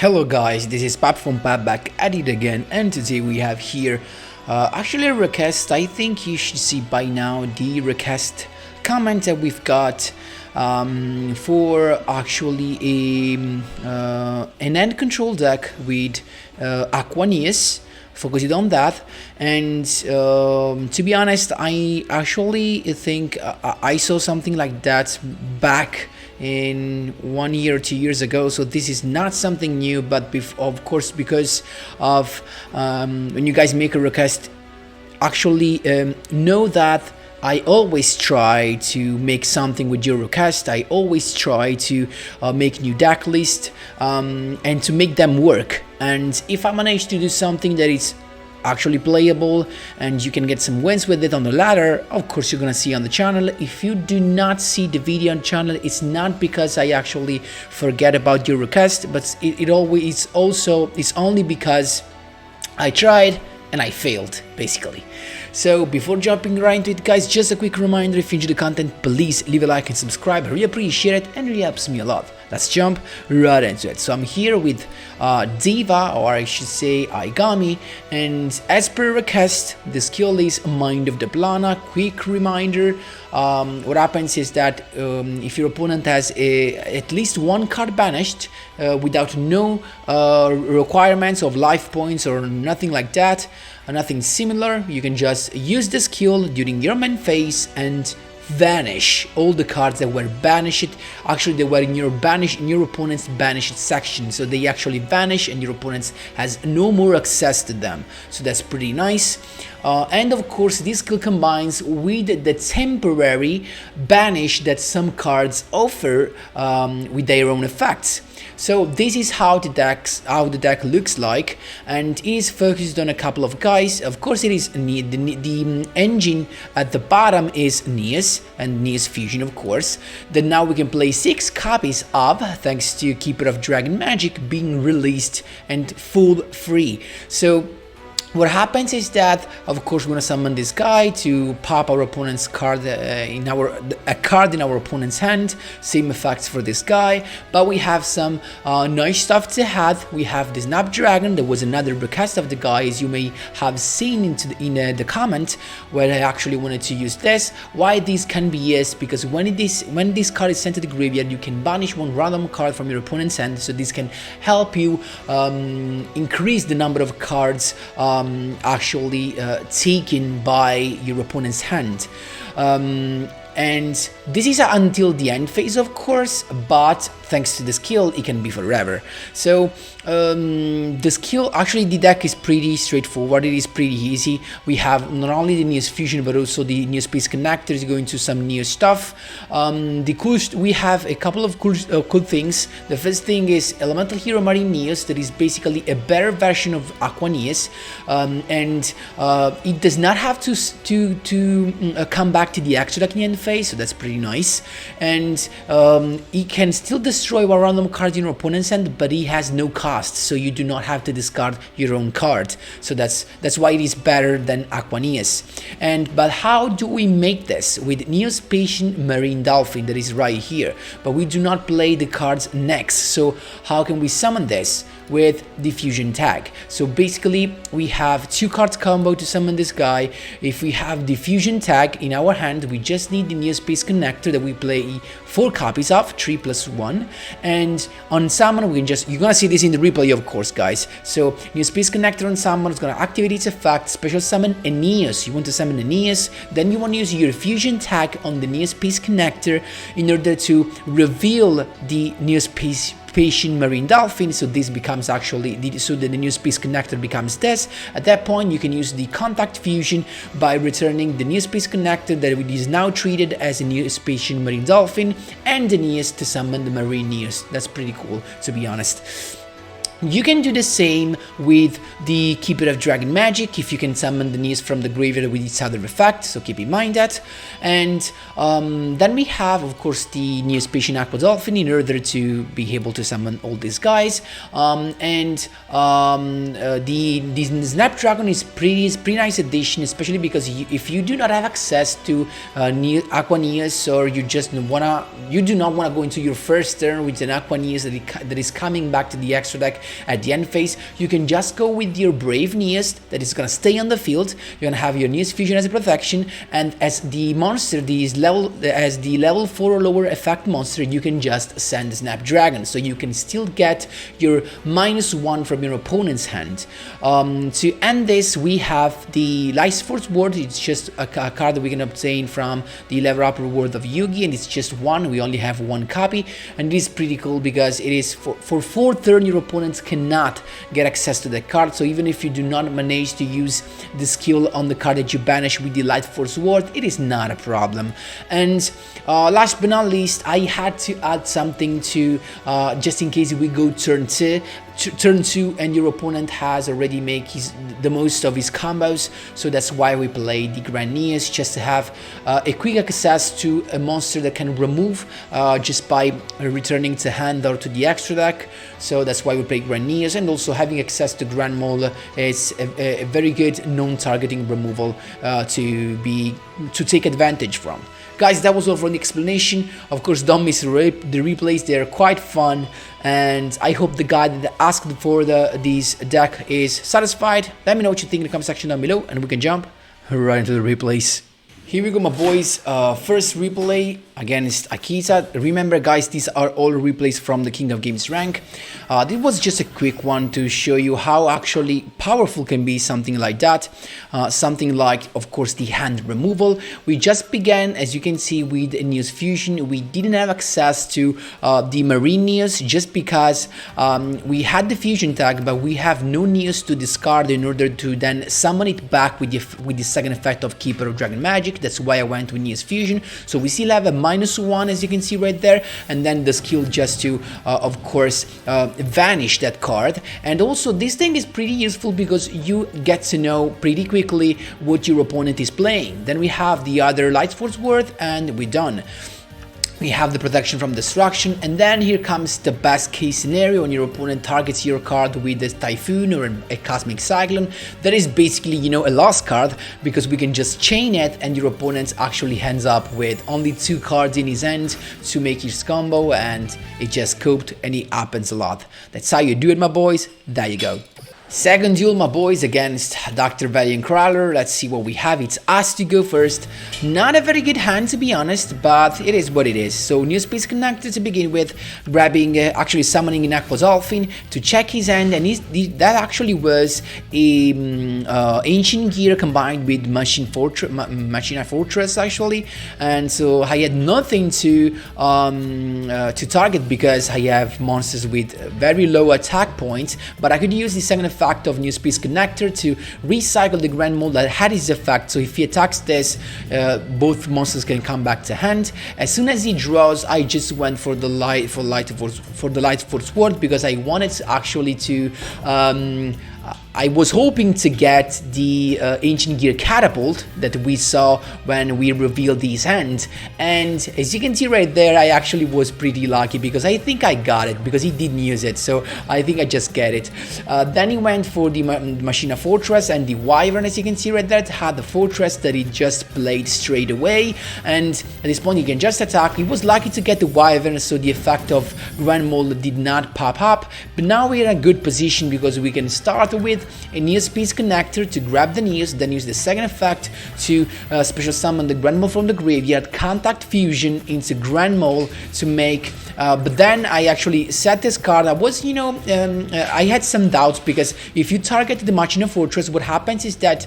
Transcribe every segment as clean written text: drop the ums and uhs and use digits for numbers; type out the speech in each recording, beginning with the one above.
Hello guys, this is Pap from Pap back at it again, and today we have here actually a request. I think you should see by now the request comment that we've got for actually an end control deck with NEOS. Focusing on that, and to be honest, I actually think I saw something like that back in 1 year or 2 years ago, so this is not something new, but of course, because of when you guys make a request, actually know that I always try to make something with your request. I always try to make new deck list and to make them work. And if I manage to do something that is actually playable and you can get some wins with it on the ladder, of course you're gonna see on the channel. If you do not see the video on the channel, it's not because I actually forget about your request, but it's only because I tried and I failed, basically. So before jumping right into it, guys, just a quick reminder: if you enjoy the content, please leave a like and subscribe. I really appreciate it and really helps me a lot. Let's jump right into it. So I'm here with Diva, or I should say Aigami, and as per request, the skill is Mind of the PLANA. Quick reminder, what happens is that if your opponent has at least one card banished without no requirements of life points or nothing like that, nothing similar, you can just use the skill during your main phase and vanish all the cards that were banished. Actually, they were in your opponent's banished section, so they actually vanish and your opponent has no more access to them, so that's pretty nice. And of course, this skill combines with the temporary banish that some cards offer with their own effects. So this is how the deck looks like, and it is focused on a couple of guys. Of course, it is the engine at the bottom is NEOS and NEOS Fusion, of course. Then now we can play 6 copies of, thanks to Keeper of Dragon Magic being released and full free. So what happens is that, of course, we're gonna summon this guy to pop our opponent's card a card in our opponent's hand. Same effects for this guy, but we have some nice stuff to add. We have the Snapdragon. There was another request of the guy, as you may have seen in the comment, where I actually wanted to use this. Why this can be used? Because when this card is sent to the graveyard, you can banish one random card from your opponent's hand. So this can help you increase the number of cards actually taken by your opponent's hand. And this is until the end phase, of course, but thanks to the skill, it can be forever. So the skill, actually the deck is pretty straightforward. It is pretty easy. We have not only the NEOS Fusion, but also the NEOS Space Connector is going to some NEOS stuff. We have a couple of cool things. The first thing is Elemental Hero Marine NEOS, that is basically a better version of Aqua NEOS, and it does not have to come back to the extra deck in the end phase, so that's pretty nice. And it can still destroy one random card in your opponent's hand, but it has no cost, so you do not have to discard your own card. So that's why it is better than Aqua NEOS. But how do we make this? With NEOS Patient Marine Dolphin, that is right here, but we do not play the cards next. So how can we summon this? With the fusion tag. So basically, we have 2 cards combo to summon this guy. If we have the fusion tag in our hand, we just need the NEOS Space Connector that we play 4 copies of, 3+1, and on summon we can just, you're gonna see this in the replay, of course, guys. So NEOS Space Connector on summon is gonna activate its effect, special summon a NEOS. You want to summon a NEOS, then you want to use your fusion tag on the NEOS Space Connector in order to reveal the NEOS Patient Marine Dolphin. So this becomes actually the NEOS Space Connector becomes this. At that point, you can use the Contact Fusion by returning the NEOS Space Connector that is now treated as a NEOS Patient Marine Dolphin, and the NEOS to summon the Marine NEOS. That's pretty cool, to be honest. You can do the same with the Keeper of Dragon Magic if you can summon the NEOS from the graveyard with its other effect, so keep in mind that. And then we have, of course, the NEOS Patient Aqua Dolphin in order to be able to summon all these guys. The Snapdragon is pretty nice addition, especially because if you do not have access to Aqua NEOS, or you do not wanna go into your first turn with an Aqua NEOS that is coming back to the extra deck, at the end phase, you can just go with your Brave NEOS that is gonna stay on the field. You're gonna have your NEOS Fusion as a protection, and as the monster, as the level 4 or lower effect monster, you can just send Snapdragon, so you can still get your -1 from your opponent's hand. To end this, we have the Light Force Ward. It's just a card that we can obtain from the level up reward of Yugi, and it's just one. We only have one copy, and it is pretty cool because it is for 4 turns your opponents cannot get access to that card. So even if you do not manage to use the skill on the card that you banish with the Light Force Ward, it is not a problem. And last but not least, I had to add something to just in case we go turn 2 and your opponent has already made the most of his combos, so that's why we play the Grand NEOS, just to have a quick access to a monster that can remove just by returning to hand or to the extra deck. So that's why we play Grand NEOS, and also having access to Grand Mole is a very good non-targeting removal to take advantage from. Guys, that was all for the explanation. Of course, don't miss the replays, they're quite fun, and I hope the guy that asked for this deck is satisfied. Let me know what you think in the comment section down below, and we can jump right into the replays. Here we go, my boys. First replay against Akita. Remember, guys, these are all replays from the King of Games rank. This was just a quick one to show you how actually powerful can be something like that. Something like, of course, the hand removal. We just began, as you can see, with NEOS Fusion. We didn't have access to the Marine NEOS just because we had the Fusion tag, but we have no NEOS to discard in order to then summon it back with the second effect of Keeper of Dragon Magic. That's why I went with NEOS Fusion. So we still have a -1, as you can see right there, and then the skill just to, of course, vanish that card. And also, this thing is pretty useful because you get to know pretty quickly what your opponent is playing. Then we have the other Light Force Ward, and we're done. We have the protection from destruction, and then here comes the best case scenario when your opponent targets your card with a Typhoon or a Cosmic Cyclone. That is basically, you know, a lost card, because we can just chain it and your opponent actually ends up with only 2 cards in his hand to make his combo, and it just coped, and it happens a lot. That's how you do it, my boys. There you go. Second duel, my boys, against Dr. Valiant Crawler. Let's see what we have. It's us to go first. Not a very good hand, to be honest, but it is what it is. So NEOS Space Connector to begin with, grabbing, actually summoning an Aqua Dolphin to check his hand, and that actually was a Ancient Gear combined with Machina Fortress, actually. And so I had nothing to target because I have monsters with very low attack points, but I could use the second effect of NEOS Space Connector to recycle the Grand Mole that had his effect. So if he attacks this, both monsters can come back to hand. As soon as he draws, I just went for the Light Force Ward because I wanted actually to I was hoping to get the Ancient Gear Catapult that we saw when we revealed his hand, and as you can see right there, I actually was pretty lucky because I think I got it because he didn't use it, so I think I just get it. Then he went for the Machina Fortress and the Wyvern, as you can see right there. It had the Fortress that he just played straight away, and at this point he can just attack. He was lucky to get the Wyvern, so the effect of Grand Mole did not pop up, but now we're in a good position because we can start with a NEOS Space Connector to grab the NEOS, then use the second effect to special summon the Grand Mole from the graveyard, Contact Fusion into Grand Mole to make, but then I actually set this card. I was, you know, I had some doubts because if you target the Machina Fortress, what happens is that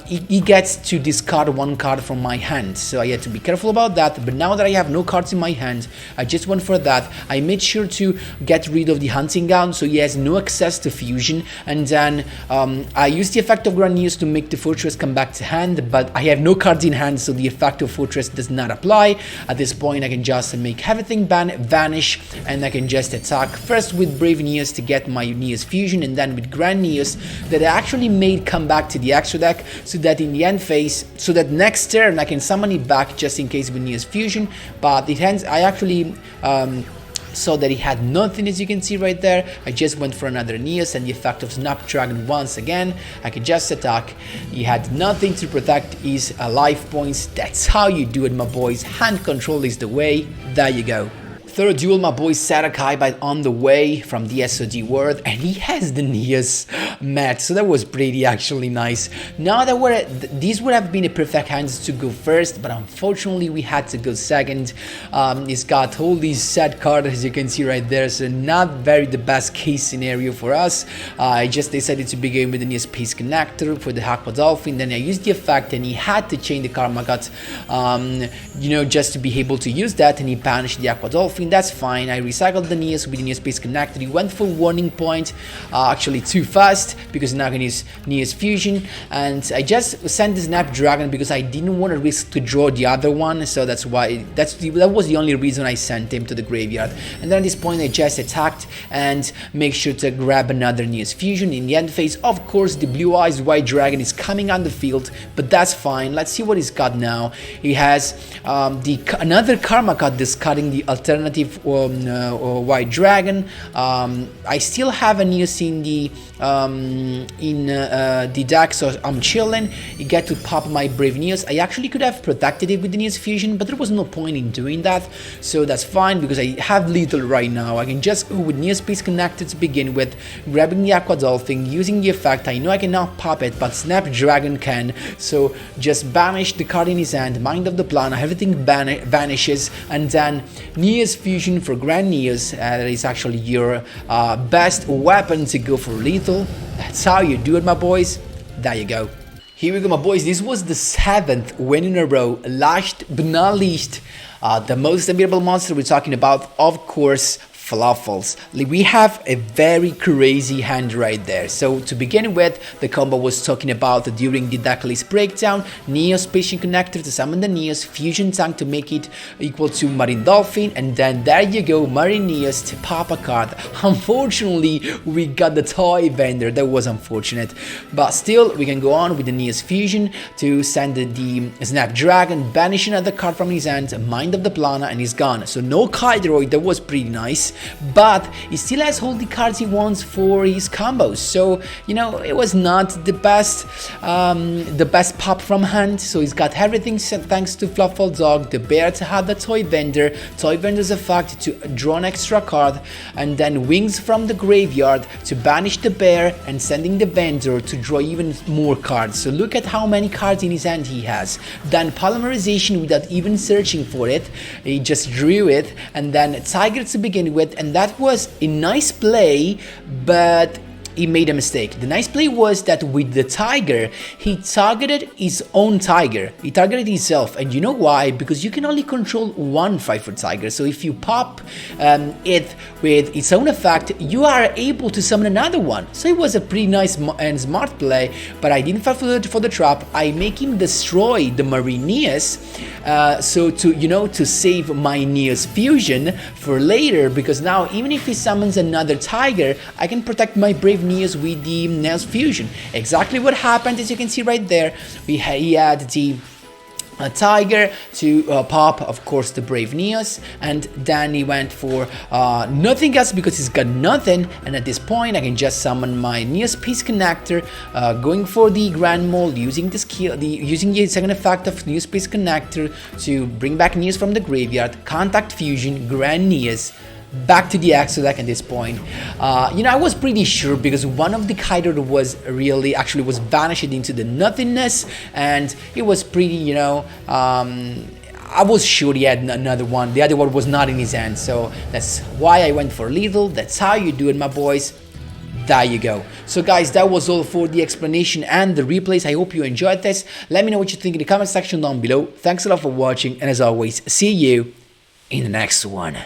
he gets to discard 1 card from my hand, so I had to be careful about that. But now that I have no cards in my hand, I just went for that. I made sure to get rid of the Hunting Gown, so he has no access to Fusion, and then I used the effect of Grand NEOS to make the Fortress come back to hand, but I have no cards in hand, so the effect of Fortress does not apply. At this point, I can just make everything vanish, and I can just attack first with Brave NEOS to get my NEOS Fusion, and then with Grand NEOS that I actually made come back to the extra deck, so that in the end phase, so that next turn I can summon it back just in case with NEOS Fusion. But it ends, I actually saw that he had nothing, as you can see right there. I just went for another NEOS and the effect of Snapdragon once again. I could just attack. He had nothing to protect his life points. That's how you do it, my boys. Hand control is the way. There you go. third duel, my boy Sarakai by on the way from the SOD world, and he has the NEOS mat, so that was pretty actually nice. Now that these would have been a perfect hands to go first, but unfortunately we had to go second. He's got all these sad cards as you can see right there, so not very the best case scenario for us. I just decided to begin with the NEOS Space Connector for the Aqua Dolphin, then I used the effect and he had to chain the Karma Cut, you know, just to be able to use that, and he banished the Aqua Dolphin. That's fine. I recycled the NEOS with the NEOS Space Connector. He went for warning point, actually too fast, because now I can use NEOS Fusion, and I just sent the Snapdragon because I didn't want to risk to draw the other one, so that's why that was the only reason I sent him to the graveyard. And then at this point I just attacked and make sure to grab another NEOS Fusion. In the end phase, of course, the Blue Eyes White Dragon is coming on the field, but that's fine. Let's see what he's got now. He has another Karma Cut discarding the alternative White Dragon. I still have a NEOS in the deck, so I'm chilling. You get to pop my Brave NEOS. I actually could have protected it with the NEOS Fusion, but there was no point in doing that, so that's fine because I have little right now. I can just go with NEOS Space Connected to begin with, grabbing the Aqua Dolphin, using the effect. I know I cannot pop it, but Snapdragon can, so just banish the card in his hand, Mind of the PLANA, everything vanishes, and then NEOS Fusion for Grand NEOS. That is actually your best weapon to go for lethal. That's how you do it, my boys. There you go. Here we go, my boys. This was the 7th win in a row. Last but not least, the most unbeatable monster we're talking about, of course, Fluffles. We have a very crazy hand right there. So to begin with, the combo was talking about during the deck list breakdown, NEOS Patient Connector to summon the NEOS, Fusion Tank to make it equal to Marine Dolphin, and then there you go, Marine NEOS to pop a card. Unfortunately, we got the Toy Vendor. That was unfortunate, but still we can go on with the NEOS Fusion to send the Snapdragon, banish another card from his hand, Mind of the PLANA, and he's gone. So no Kydroid. That was pretty nice, but he still has all the cards he wants for his combos, so you know it was not the best pop from hand. So he's got everything thanks to Fluffle Dog, the bear to have the Toy Vendor's effect to draw an extra card, and then Wings from the graveyard to banish the bear and sending the vendor to draw even more cards. So look at how many cards in his hand he has. Then Polymerization without even searching for it, he just drew it, and then Tiger to begin with. And that was a nice play, but he made a mistake. The nice play was that with the Tiger, he targeted his own Tiger. He targeted himself, and you know why? Because you can only control one 5-foot Tiger. So if you pop it with its own effect, you are able to summon another one. So it was a pretty nice and smart play, but I didn't fall for the trap. I make him destroy the Marine NEOS, so to save my NEOS Fusion for later, because now even if he summons another Tiger, I can protect my Brave NEOS with the NEOS Fusion. Exactly what happened, as you can see right there. He had the Tiger to pop, of course, the Brave NEOS, and then he went for nothing else because he's got nothing. And at this point, I can just summon my NEOS Space Connector, going for the Grand Mold, using the skill, using the second effect of NEOS Space Connector to bring back NEOS from the graveyard, Contact Fusion, Grand NEOS. Back to the Exo deck at this point. I was pretty sure because one of the Kaido was was vanished into the nothingness, and it was pretty, I was sure he had another one. The other one was not in his hand, so that's why I went for lethal. That's how you do it, my boys. There you go. So guys, that was all for the explanation and the replays. I hope you enjoyed this. Let me know what you think in the comment section down below. Thanks a lot for watching, and as always, see you in the next one.